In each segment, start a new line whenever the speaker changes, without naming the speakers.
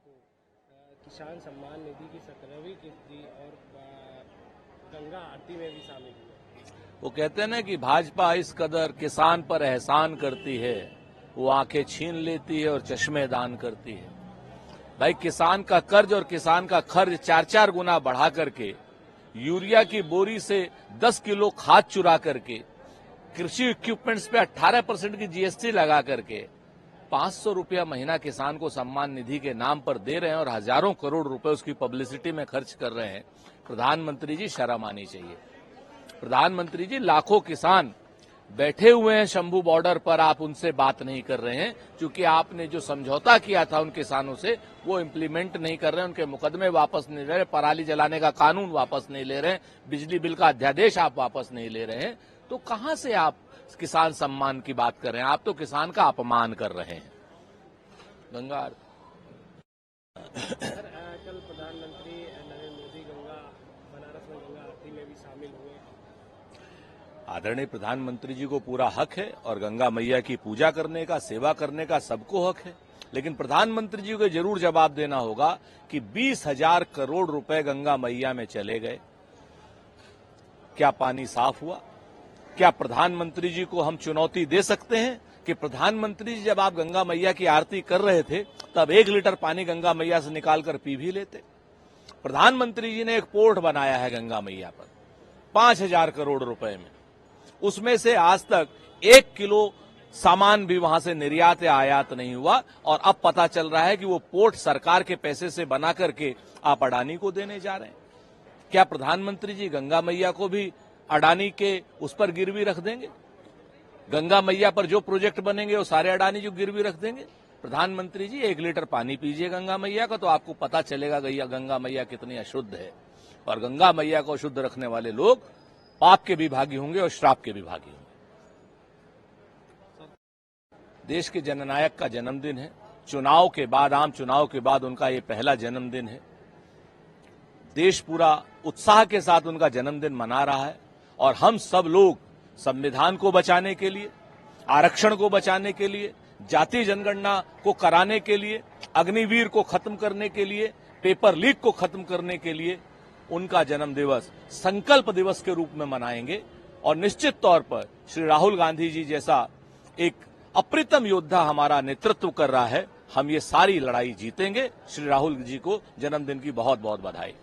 को किसान सम्मान निधि की 17वीं किस्त दी और गंगा आरती में भी शामिल हुए।
वो कहते हैं ना कि भाजपा इस कदर किसान पर एहसान करती है, वो आंखें छीन लेती है और चश्मे दान करती है। भाई, किसान का कर्ज और किसान का खर्च 4-4 गुना बढ़ा करके, यूरिया की बोरी से 10 किलो खाद चुरा करके, कृषि इक्विपमेंट्स पे 18% की जीएसटी लगा करके 500 रुपया महीना किसान को सम्मान निधि के नाम पर दे रहे हैं और हजारों करोड़ रुपए उसकी पब्लिसिटी में खर्च कर रहे हैं। प्रधानमंत्री जी, शर्म आनी चाहिए। प्रधानमंत्री जी, लाखों किसान बैठे हुए हैं शंभू बॉर्डर पर, आप उनसे बात नहीं कर रहे हैं क्योंकि आपने जो समझौता किया था उन किसानों से वो इम्प्लीमेंट नहीं कर रहे हैं। उनके मुकदमे वापस नहीं ले रहे, पराली जलाने का कानून वापस नहीं ले रहे हैं, बिजली बिल का अध्यादेश आप वापस नहीं ले रहे हैं। तो कहां से आप किसान सम्मान की बात कर रहे हैं? आप तो किसान का अपमान कर रहे हैं। गंगा
कल प्रधानमंत्री नरेंद्र मोदी बनारस में गंगा आरती में भी शामिल हुए।
आदरणीय प्रधानमंत्री जी को पूरा हक है और गंगा मैया की पूजा करने का, सेवा करने का सबको हक है, लेकिन प्रधानमंत्री जी को जरूर जवाब देना होगा कि 20,000 करोड़ रुपए गंगा मैया में चले गए। क्या पानी साफ हुआ? क्या प्रधानमंत्री जी को हम चुनौती दे सकते हैं कि प्रधानमंत्री जी, जब आप गंगा मैया की आरती कर रहे थे तब 1 लीटर पानी गंगा मैया से निकालकर पी भी लेते? प्रधानमंत्री जी ने एक पोर्ट बनाया है गंगा मैया पर 5,000 करोड़ रुपए में, उसमें से आज तक 1 किलो सामान भी वहां से निर्यात या आयात नहीं हुआ और अब पता चल रहा है कि वो पोर्ट सरकार के पैसे से बना करके आप अडानी को देने जा रहे हैं। क्या प्रधानमंत्री जी गंगा मैया को भी अडानी के उस पर गिरवी रख देंगे? गंगा मैया पर जो प्रोजेक्ट बनेंगे वो सारे अडानी जो गिरवी रख देंगे? प्रधानमंत्री जी, 1 लीटर पानी पीजिए गंगा मैया का तो आपको पता चलेगा गंगा मैया कितनी अशुद्ध है। और गंगा मैया को शुद्ध रखने वाले लोग पाप के भी भागी होंगे और श्राप के भी भागी होंगे। देश के जननायक का जन्मदिन है। चुनाव के बाद, आम चुनाव के बाद उनका ये पहला जन्मदिन है। देश पूरा उत्साह के साथ उनका जन्मदिन मना रहा है और हम सब लोग संविधान को बचाने के लिए, आरक्षण को बचाने के लिए, जाति जनगणना को कराने के लिए, अग्निवीर को खत्म करने के लिए, पेपर लीक को खत्म करने के लिए उनका जन्म दिवस संकल्प दिवस के रूप में मनाएंगे। और निश्चित तौर पर श्री राहुल गांधी जी जैसा एक अप्रतिम योद्धा हमारा नेतृत्व कर रहा है, हम ये सारी लड़ाई जीतेंगे। श्री राहुल जी को जन्मदिन की बहुत बहुत बधाई।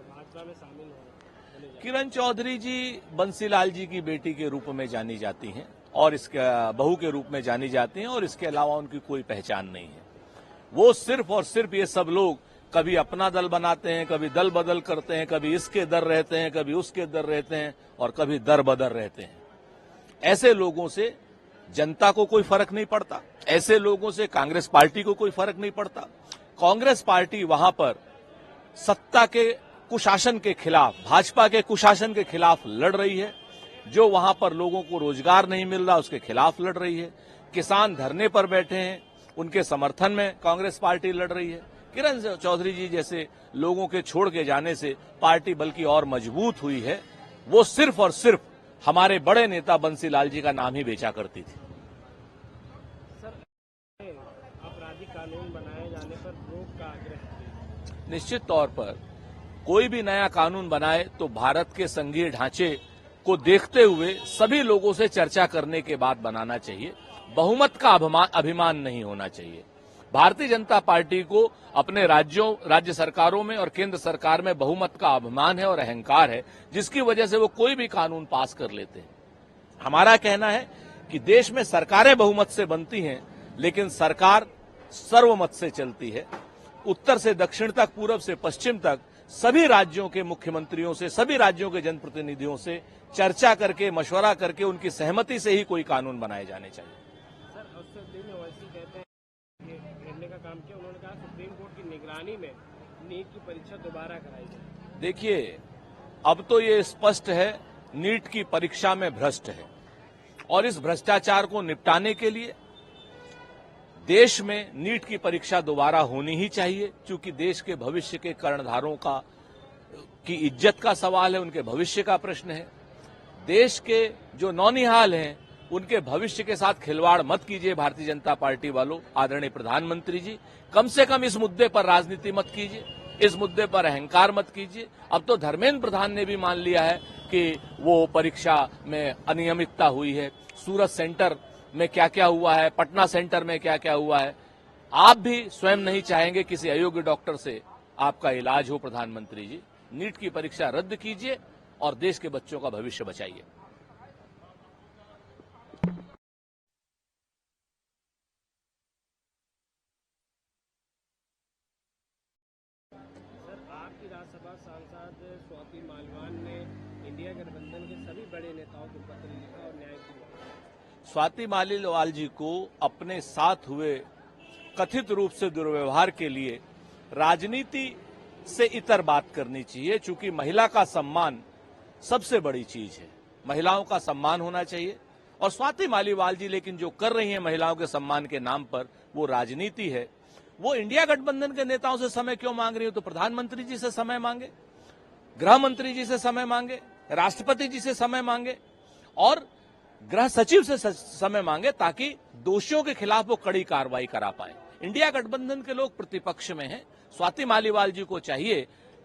भाजपा में शामिल होने
किरण चौधरी जी बंसीलाल जी की बेटी के रूप में जानी जाती हैं और इसके बहू के रूप में जानी जाती हैं और इसके अलावा उनकी कोई पहचान नहीं है। वो सिर्फ और सिर्फ, ये सब लोग कभी अपना दल बनाते हैं, कभी दल बदल करते हैं, कभी इसके दर रहते हैं, कभी उसके दर रहते हैं और कभी दर बदर रहते हैं। ऐसे लोगों से जनता को कोई फर्क नहीं पड़ता, ऐसे लोगों से कांग्रेस पार्टी को कोई फर्क नहीं पड़ता। कांग्रेस पार्टी वहां पर सत्ता के कुशासन के खिलाफ, भाजपा के कुशासन के खिलाफ लड़ रही है। जो वहां पर लोगों को रोजगार नहीं मिल रहा उसके खिलाफ लड़ रही है। किसान धरने पर बैठे हैं, उनके समर्थन में कांग्रेस पार्टी लड़ रही है। किरण चौधरी जी जैसे लोगों के छोड़ के जाने से पार्टी बल्कि और मजबूत हुई है। वो सिर्फ और सिर्फ हमारे बड़े नेता बंसीलाल जी का नाम ही बेचा करती थी।
सर, आपराधिक कानून बनाए जाने पर रोक का आग्रह।
निश्चित तौर पर कोई भी नया कानून बनाए तो भारत के संघीय ढांचे को देखते हुए सभी लोगों से चर्चा करने के बाद बनाना चाहिए। बहुमत का अभिमान नहीं होना चाहिए। भारतीय जनता पार्टी को अपने राज्य सरकारों में और केंद्र सरकार में बहुमत का अभिमान है और अहंकार है, जिसकी वजह से वो कोई भी कानून पास कर लेते हैं। हमारा कहना है कि देश में सरकारें बहुमत से बनती हैं, लेकिन सरकार सर्वमत से चलती है। उत्तर से दक्षिण तक, पूर्व से पश्चिम तक सभी राज्यों के मुख्यमंत्रियों से, सभी राज्यों के जनप्रतिनिधियों से चर्चा करके, मशवरा करके उनकी सहमति से ही कोई कानून बनाए जाने चाहिए।
सर, असदुद्दीन ओवैसी कहते हैं ये घेरने का काम किया। उन्होंने कहा सुप्रीम कोर्ट की निगरानी में नीट की परीक्षा दोबारा कराई जाए।
देखिए, अब तो ये स्पष्ट है नीट की परीक्षा में भ्रष्ट है और इस भ्रष्टाचार को निपटाने के लिए देश में नीट की परीक्षा दोबारा होनी ही चाहिए, क्योंकि देश के भविष्य के कर्णधारों की इज्जत का सवाल है, उनके भविष्य का प्रश्न है। देश के जो नौनिहाल हैं उनके भविष्य के साथ खिलवाड़ मत कीजिए भारतीय जनता पार्टी वालों। आदरणीय प्रधानमंत्री जी, कम से कम इस मुद्दे पर राजनीति मत कीजिए, इस मुद्दे पर अहंकार मत कीजिए। अब तो धर्मेंद्र प्रधान ने भी मान लिया है कि वो परीक्षा में अनियमितता हुई है, सूरत सेंटर में क्या क्या हुआ है, पटना सेंटर में क्या क्या हुआ है। आप भी स्वयं नहीं चाहेंगे किसी अयोग्य डॉक्टर से आपका इलाज हो। प्रधानमंत्री जी, नीट की परीक्षा रद्द कीजिए और देश के बच्चों का भविष्य बचाइए।
सर, आपकी राज्यसभा सांसद स्वाति मालिवाल ने इंडिया गठबंधन के सभी बड़े नेताओं को पत्र लिखा और न्याय की मांग।
स्वाति मालिवाल जी को अपने साथ हुए कथित रूप से दुर्व्यवहार के लिए राजनीति से इतर बात करनी चाहिए, चूंकि महिला का सम्मान सबसे बड़ी चीज है। महिलाओं का सम्मान होना चाहिए। और स्वाति मालिवाल जी लेकिन जो कर रही हैं महिलाओं के सम्मान के नाम पर, वो राजनीति है। वो इंडिया गठबंधन के नेताओं से समय क्यों मांग रही हो? तो प्रधानमंत्री जी से समय मांगे, गृह मंत्री जी से समय मांगे, राष्ट्रपति जी से समय मांगे और गृह सचिव से समय मांगे, ताकि दोषियों के खिलाफ वो कड़ी कार्रवाई करा पाए। इंडिया गठबंधन के लोग प्रतिपक्ष में हैं। स्वाति मालिवाल जी को चाहिए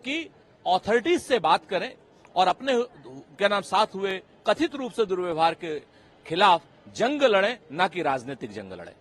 कि ऑथोरिटीज से बात करें और अपने साथ हुए कथित रूप से दुर्व्यवहार के खिलाफ जंग लड़ें, न कि राजनीतिक जंग लड़ें।